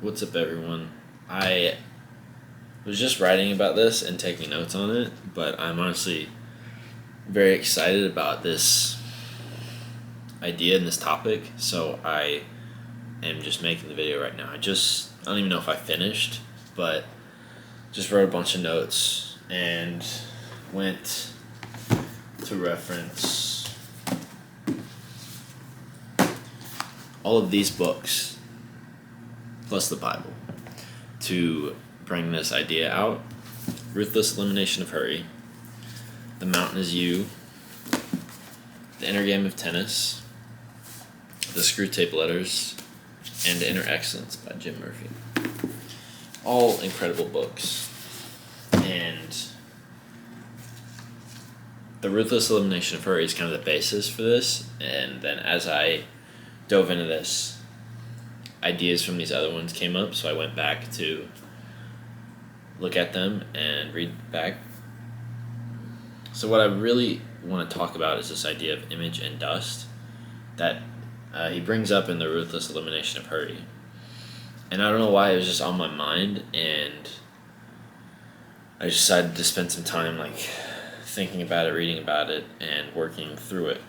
What's up, everyone? I was just writing about this and taking notes on it, but I'm honestly very excited about this idea and this topic, so I am just making the video right now. I don't even know if I finished, but just wrote a bunch of notes and went to reference all of these books plus the Bible to bring this idea out. Ruthless, Elimination of Hurry, The Mountain is You, The Inner Game of Tennis, The Screwtape Letters, and Inner Excellence by Jim Murphy. All incredible books. And the Ruthless Elimination of Hurry is kind of the basis for this, and then as I dove into this, ideas from these other ones came up, so I went back to look at them and read back. So what I really want to talk about is this idea of image and dust that he brings up in the Ruthless Elimination of Hurry. And I don't know why, it was just on my mind, and I decided to spend some time thinking about it, reading about it, and working through it.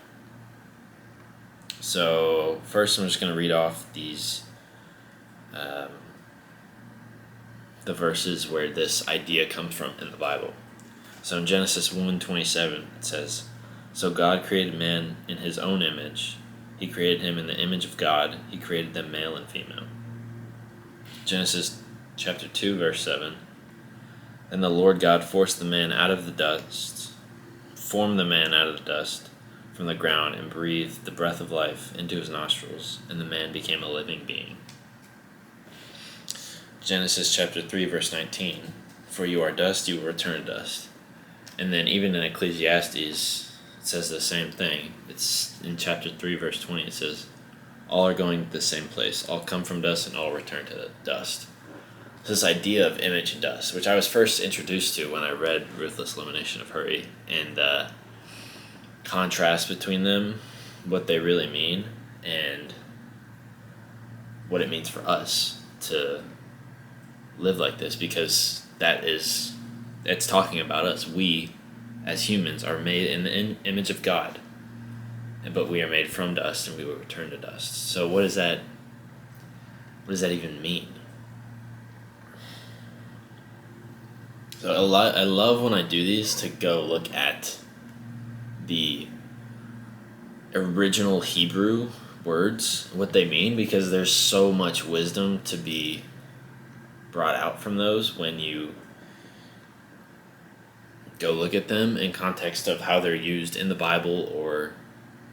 So first I'm just going to read off the verses where this idea comes from in the Bible. So in Genesis 1:27 it says, "So God created man in his own image. He created him in the image of God. He created them male and female." Genesis chapter 2 verse 7, "And the Lord God formed the man out of the dust from the ground, and breathed the breath of life into his nostrils, and the man became a living being." Genesis chapter 3 verse 19, "For you are dust, you will return to dust." And then even in Ecclesiastes it says the same thing. It's in chapter 3 verse 20, it says, "All are going to the same place. All come from dust and all return to the dust." So this idea of image and dust, which I was first introduced to when I read Ruthless Elimination of Hurry, and contrast between them, what they really mean, and what it means for us to live like this, because it's talking about us. We, as humans, are made in the image of God, but we are made from dust, and we will return to dust. So what does that even mean? So I love when I do these to go look at the original Hebrew words, what they mean, because there's so much wisdom to be brought out from those when you go look at them in context of how they're used in the Bible, or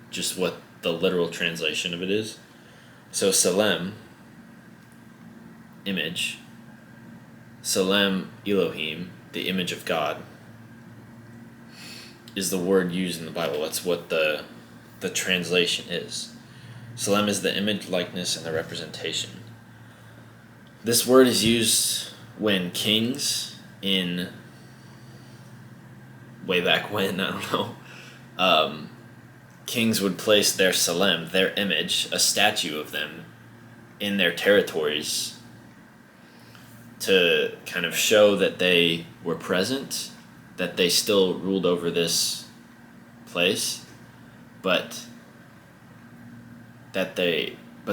just what the literal translation of it is. So Salem, image. Salem, Elohim, the image of God, is the word used in the Bible. That's what the translation is. Salem is the image, likeness, and the representation. This word is used when kings way back when, I don't know, kings would place their Salem, their image, a statue of them, in their territories to kind of show that they were present, that they still ruled over this place, but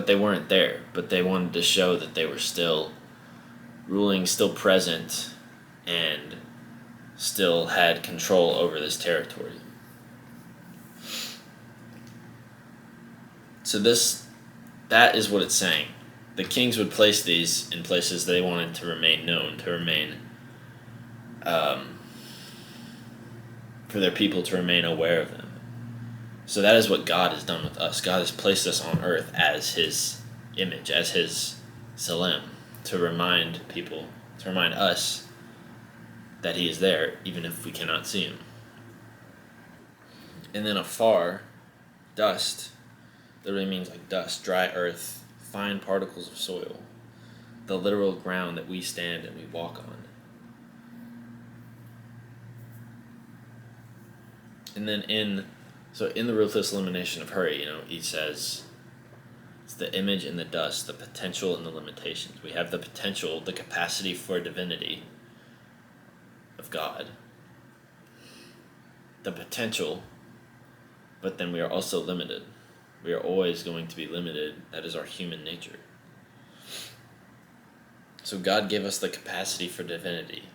they weren't there, but they wanted to show that they were still ruling, still present, and still had control over this territory. So that is what it's saying. The kings would place these in places they wanted to remain known, to remain, for their people to remain aware of them. So that is what God has done with us. God has placed us on earth as his image, as his Salem, to remind people, to remind us that he is there, even if we cannot see him. And then afar, dust, literally means like dust, dry earth, fine particles of soil, the literal ground that we stand and we walk on. And then in the Ruthless Elimination of Hurry, he says, It's the image and the dust, the potential and the limitations. We have the potential, the capacity for divinity of God. The potential, but then we are also limited. We are always going to be limited. That is our human nature. So God gave us the capacity for divinity.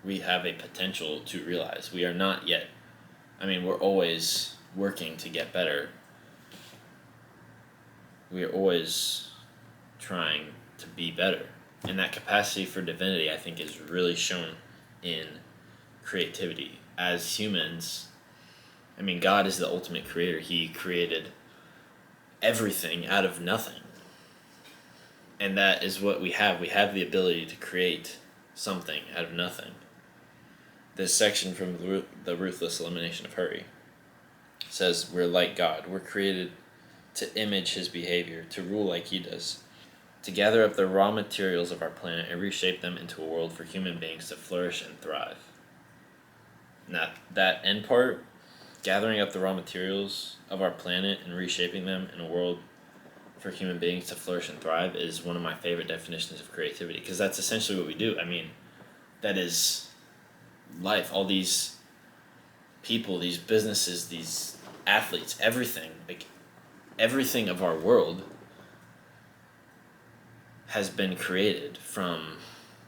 We have a potential to realize. We are not yet. We're always working to get better. We are always trying to be better. And that capacity for divinity, I think, is really shown in creativity. As humans, God is the ultimate creator. He created everything out of nothing. And that is what we have. We have the ability to create something out of nothing. This section from the Ruthless Elimination of Hurry says we're like God. We're created to image his behavior, to rule like he does, to gather up the raw materials of our planet and reshape them into a world for human beings to flourish and thrive. Now, that end part, gathering up the raw materials of our planet and reshaping them in a world for human beings to flourish and thrive, is one of my favorite definitions of creativity, because that's essentially what we do. That is life. All these people, these businesses, these athletes, everything of our world has been created from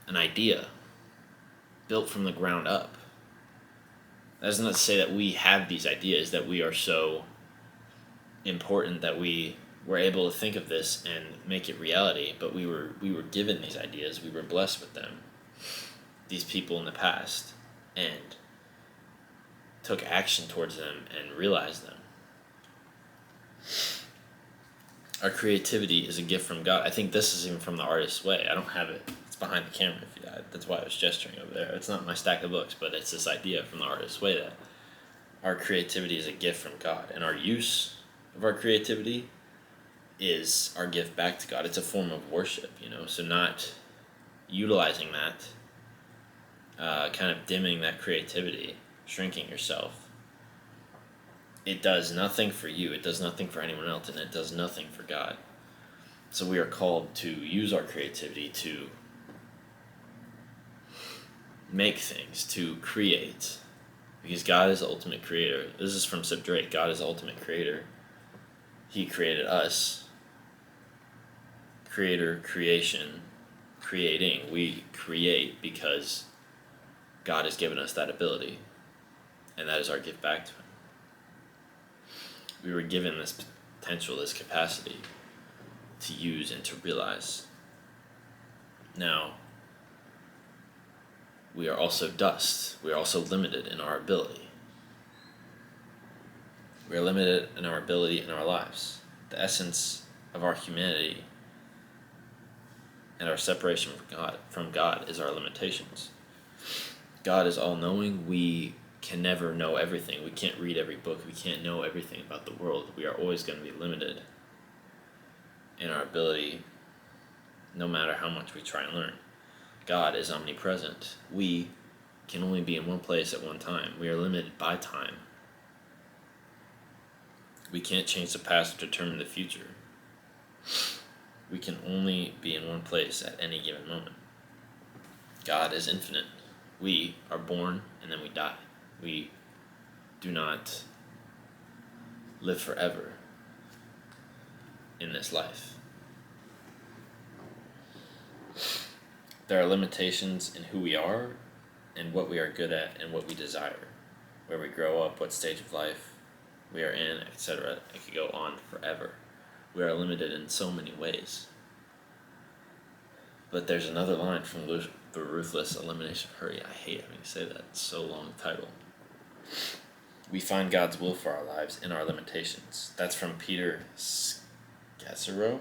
an idea, built from the ground up. That does not say that we have these ideas, that we are so important that we were able to think of this and make it reality, but we were given these ideas, we were blessed with them, these people in the past, and took action towards them and realized them. Our creativity is a gift from God. I think this is even from The Artist's Way. I don't have it. It's behind the camera. That's why I was gesturing over there. It's not my stack of books, but it's this idea from The Artist's Way that our creativity is a gift from God, and our use of our creativity is our gift back to God. It's a form of worship, so not utilizing that, kind of dimming that creativity, shrinking yourself. It does nothing for you, it does nothing for anyone else, and it does nothing for God. So we are called to use our creativity to make things, to create, because God is the ultimate creator. This is from Sip Drake. God is the ultimate creator. He created us. Creator, creation, creating. We create because God has given us that ability, and that is our gift back to him. We were given this potential, this capacity to use and to realize. Now, we are also dust. We are also limited in our ability. We are limited in our ability in our lives. The essence of our humanity and our separation from God is our limitations. God is all-knowing. We can never know everything. We can't read every book. We can't know everything about the world. We are always going to be limited in our ability, no matter how much we try and learn. God is omnipresent. We can only be in one place at one time. We are limited by time. We can't change the past or determine the future. We can only be in one place at any given moment. God is infinite. We are born and then we die. We do not live forever in this life. There are limitations in who we are and what we are good at and what we desire, where we grow up, what stage of life we are in, etc. It could go on forever. We are limited in so many ways. But there's another line from the Ruthless Elimination of Hurry. I hate having to say that. It's so long a title. We find God's will for our lives in our limitations. That's from Peter Scazzaro,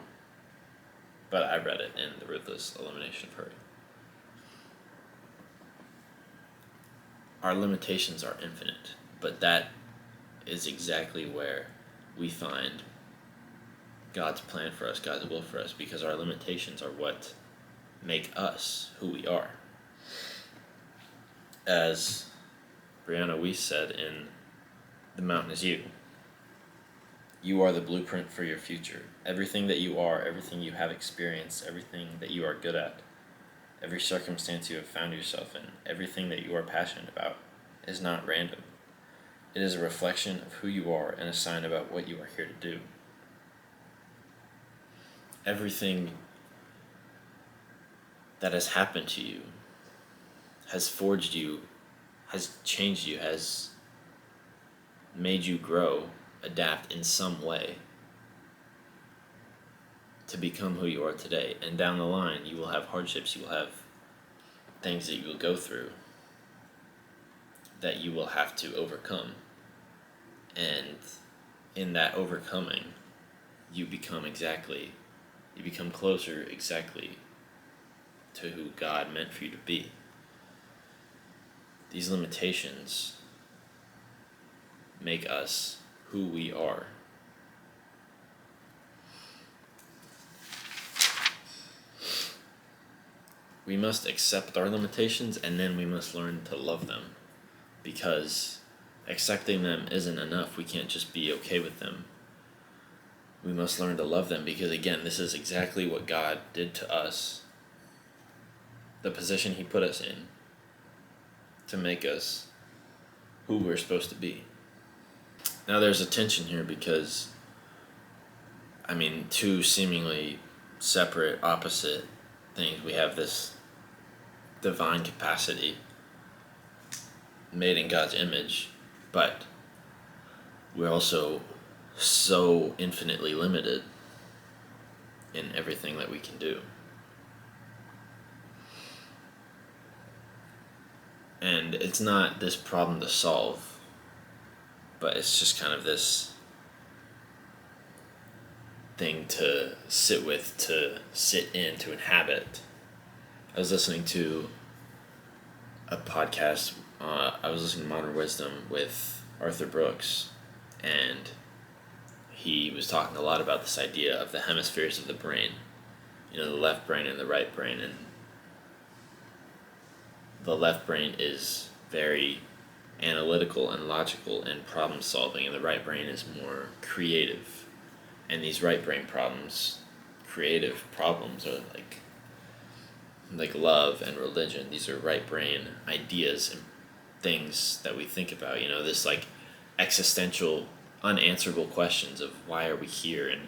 but I read it in the Ruthless Elimination of Hurry. Our limitations are infinite, but that is exactly where we find God's plan for us, God's will for us, because our limitations are what make us who we are. As Brianna Wiest said in The Mountain Is You, You are the blueprint for your future. Everything that you are, everything you have experienced, everything that you are good at, every circumstance you have found yourself in, everything that you are passionate about is not random. It is a reflection of who you are and a sign about what you are here to do. Everything that has happened to you has forged you, has changed you, has made you grow, adapt in some way to become who you are today. And down the line, you will have hardships, you will have things that you will go through that you will have to overcome. And in that overcoming, you become closer exactly to who God meant for you to be. These limitations make us who we are. We must accept our limitations, and then we must learn to love them, because accepting them isn't enough. We can't just be okay with them. We must learn to love them, because again, this is exactly what God did to us, the position He put us in to make us who we're supposed to be. Now there's a tension here, because two seemingly separate, opposite things. We have this divine capacity made in God's image, but we're also so infinitely limited in everything that we can do. And it's not this problem to solve, but it's just kind of this thing to sit with, to sit in, to inhabit. I was listening to a podcast, I was listening to Modern Wisdom with Arthur Brooks, and he was talking a lot about this idea of the hemispheres of the brain, the left brain and the right brain, and the left brain is very analytical and logical and problem solving, and the right brain is more creative. And these right brain problems, creative problems, are like love and religion. These are right brain ideas and things that we think about, this existential, unanswerable questions of why are we here and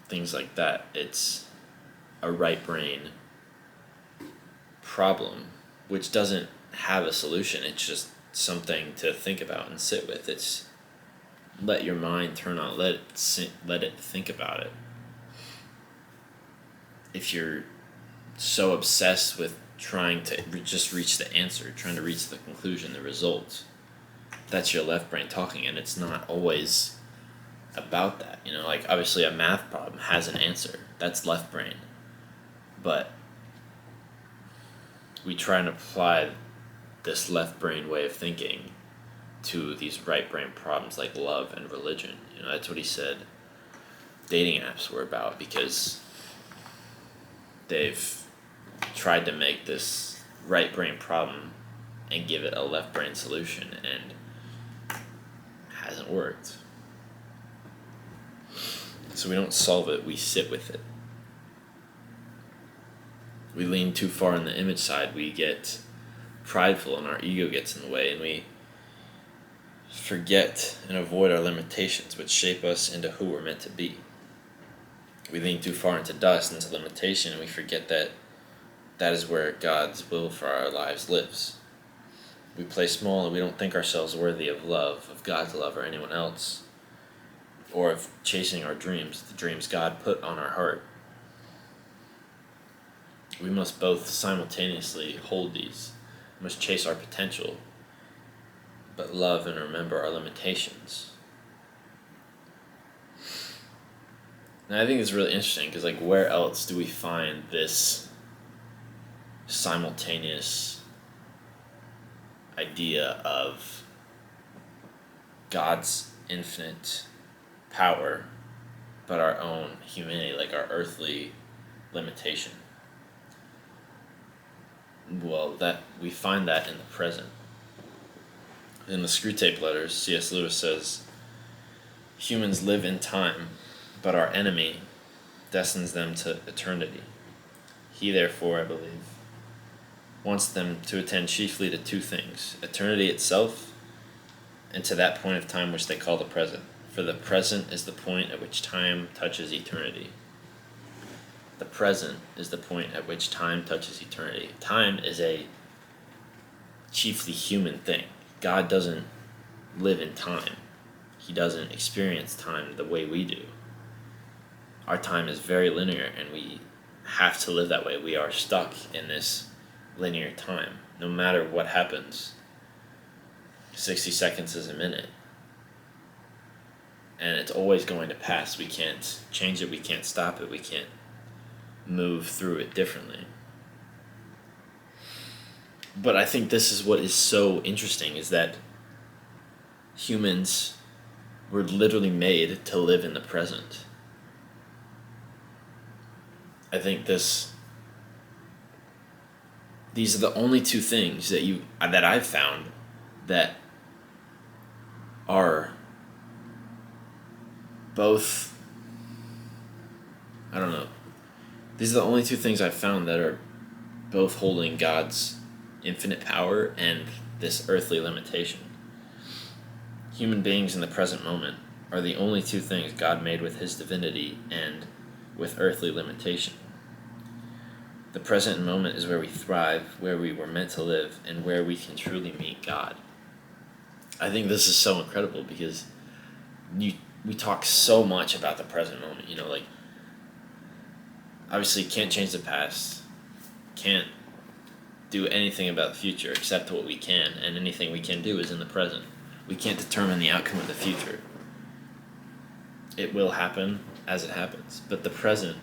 things like that. It's a right brain problem which doesn't have a solution. It's just something to think about and sit with. It's let your mind turn on, let it think about it. If you're so obsessed with trying to just reach the answer, trying to reach the conclusion, the result, that's your left brain talking, and it's not always about that. Obviously a math problem has an answer. That's left brain. But we try and apply this left brain way of thinking to these right brain problems like love and religion. That's what he said dating apps were about, because they've tried to make this right brain problem and give it a left brain solution, and hasn't worked. So we don't solve it, we sit with it. We lean too far on the image side, we get prideful and our ego gets in the way, and we forget and avoid our limitations, which shape us into who we're meant to be. We lean too far into dust, into limitation, and we forget that that is where God's will for our lives lives. We play small and we don't think ourselves worthy of love, of God's love or anyone else, or of chasing our dreams, the dreams God put on our heart. We must both simultaneously hold these. We must chase our potential, but love and remember our limitations. And I think it's really interesting, because where else do we find this simultaneous idea of God's infinite power, but our own humanity, our earthly limitation? Well, that we find that in the present. in the Screwtape letters, C.S. Lewis says, humans live in time, but our enemy destines them to eternity. He, therefore, I believe, wants them to attend chiefly to two things: eternity itself, and to that point of time which they call the present. For the present is the point at which time touches eternity. The present is the point at which time touches eternity. Time is a chiefly human thing. God doesn't live in time. He doesn't experience time the way we do. Our time is very linear, and we have to live that way. We are stuck in this linear time, no matter what happens. 60 seconds is a minute. And it's always going to pass. We can't change it. We can't stop it. We can't move through it differently. But I think this is what is so interesting, is that humans were literally made to live in the present. I think these are the only two things that I've found that are both, I don't know, these are the only two things I've found that are both holding God's infinite power and this earthly limitation. Human beings in the present moment are the only two things God made with his divinity and with earthly limitation. The present moment is where we thrive, where we were meant to live, and where we can truly meet God. I think this is so incredible because we talk so much about the present moment, like, obviously can't change the past, can't do anything about the future except what we can, and anything we can do is in the present. We can't determine the outcome of the future. It will happen as it happens. But the present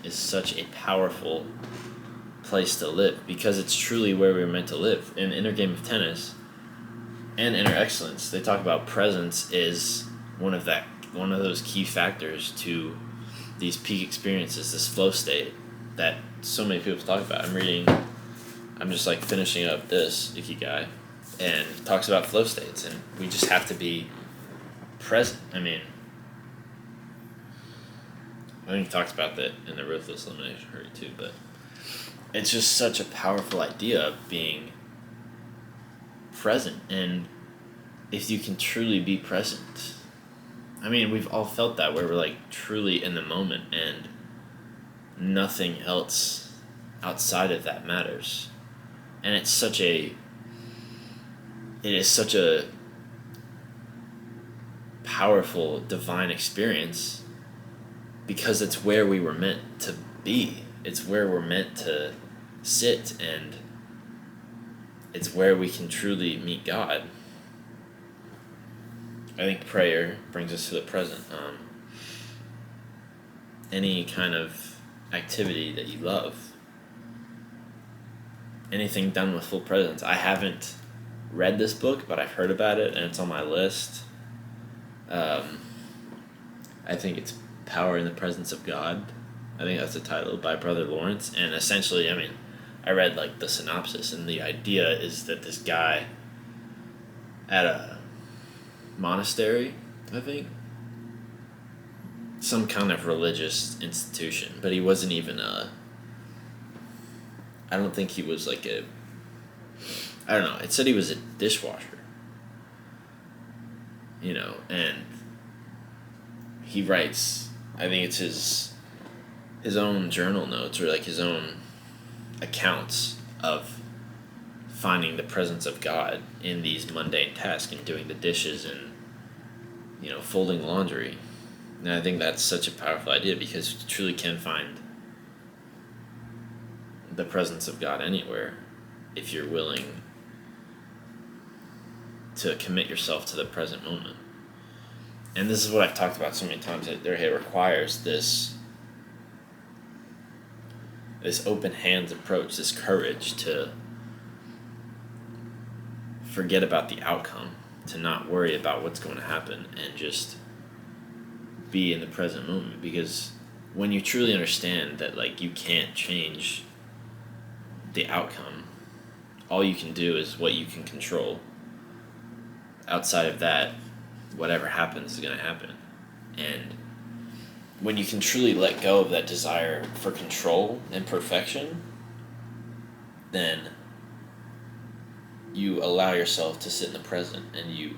is such a powerful place to live because it's truly where we were meant to live. In Inner Game of Tennis and Inner Excellence, they talk about presence is one of those key factors to these peak experiences, this flow state that so many people talk about. I'm just like finishing up this Ikigai, and it talks about flow states, and we just have to be present. I think he talks about that in the Ruthless Elimination Hurry too, but it's just such a powerful idea of being present. And if you can truly be present, we've all felt that, where we're like truly in the moment and nothing else outside of that matters. And it is such a powerful divine experience because it's where we were meant to be. It's where we're meant to sit, and it's where we can truly meet God. I think prayer brings us to the present. Any kind of activity that you love, anything done with full presence. I haven't read this book, but I've heard about it, and it's on my list. I think it's Power in the Presence of God. I think that's the title, by Brother Lawrence. And essentially, I read like the synopsis, and the idea is that this guy at a monastery, I think, some kind of religious institution, but he wasn't even I don't think he was like I don't know, it said he was a dishwasher, and he writes, I think it's his own journal notes, or like his own accounts of finding the presence of God in these mundane tasks and doing the dishes and folding laundry. And I think that's such a powerful idea because you truly can find the presence of God anywhere if you're willing to commit yourself to the present moment. And this is what I've talked about so many times, that it requires this open hands approach, this courage to forget about the outcome, to not worry about what's going to happen, and just be in the present moment. Because when you truly understand that like you can't change the outcome, all you can do is what you can control. outside of that, whatever happens is going to happen. And when you can truly let go of that desire for control and perfection, then you allow yourself to sit in the present, and you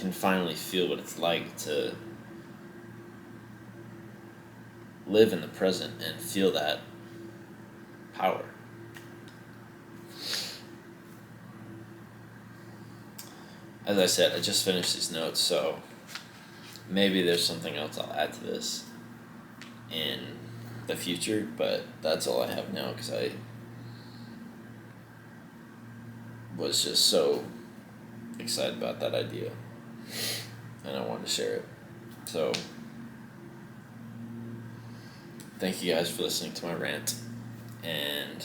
can finally feel what it's like to live in the present and feel that power. As I said, I just finished these notes, so maybe there's something else I'll add to this in the future, but that's all I have now because I was just so excited about that idea and I wanted to share it. So, thank you guys for listening to my rant, and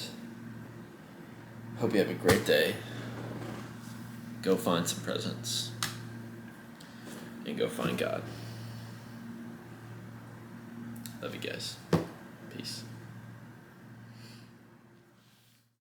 hope you have a great day. Go find some presents and go find God. Love you guys. Peace.